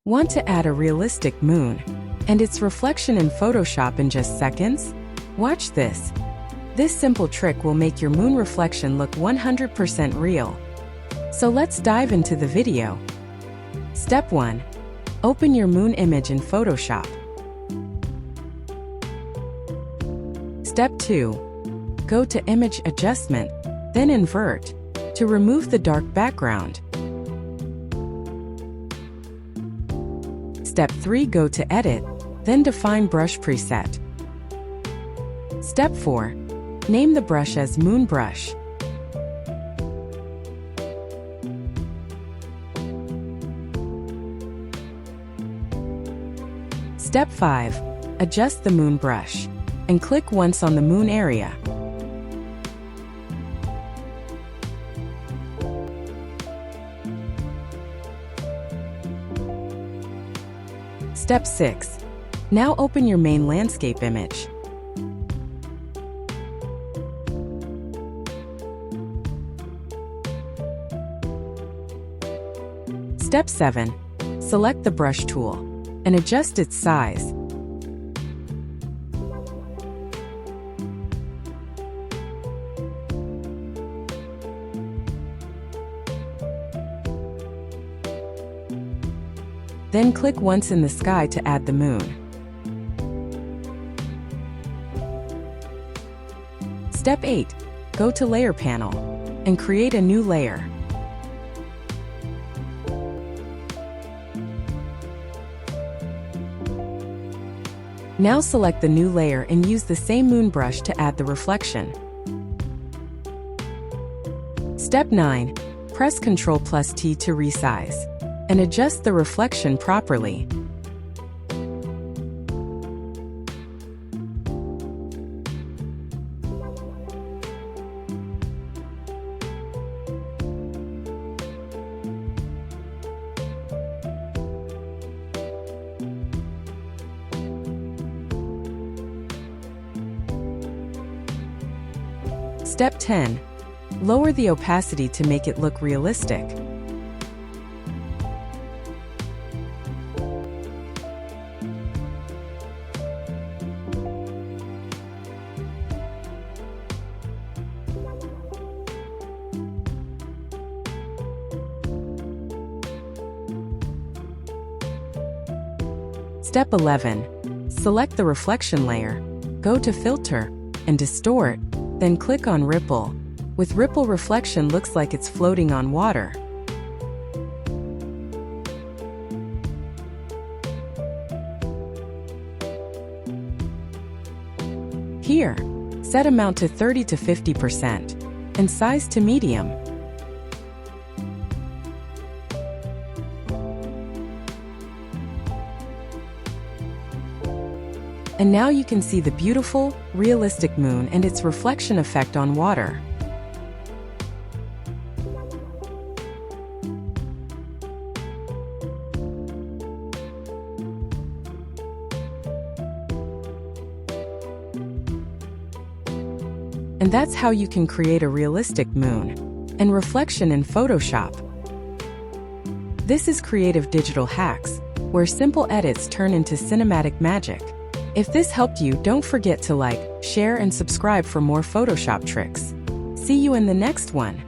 Want to add a realistic moon and its reflection in Photoshop in just seconds? Watch this. This simple trick will make your moon reflection look 100% real. So let's dive into the video. Step 1. Open your moon image in Photoshop. Step 2. Go to Image Adjustment, then Invert, to remove the dark background. Step 3. Go to Edit, then define Brush Preset. Step 4. Name the brush as Moon Brush. Step 5. Adjust the moon brush, and click once on the moon area. Step 6. Now open your main landscape image. Step 7. Select the brush tool and adjust its size. Then click once in the sky to add the moon. Step 8. Go to Layer Panel and create a new layer. Now select the new layer and use the same moon brush to add the reflection. Step 9. Press Ctrl+T to resize and adjust the reflection properly. Step 10. Lower the opacity to make it look realistic. Step 11. Select the reflection layer, go to Filter and Distort, then click on Ripple. With ripple, reflection looks like it's floating on water. Here, set amount to 30 to 50% and size to medium. And now you can see the beautiful, realistic moon and its reflection effect on water. And that's how you can create a realistic moon and reflection in Photoshop. This is Creative Digital Hacks, where simple edits turn into cinematic magic. If this helped you, don't forget to like, share, and subscribe for more Photoshop tricks. See you in the next one.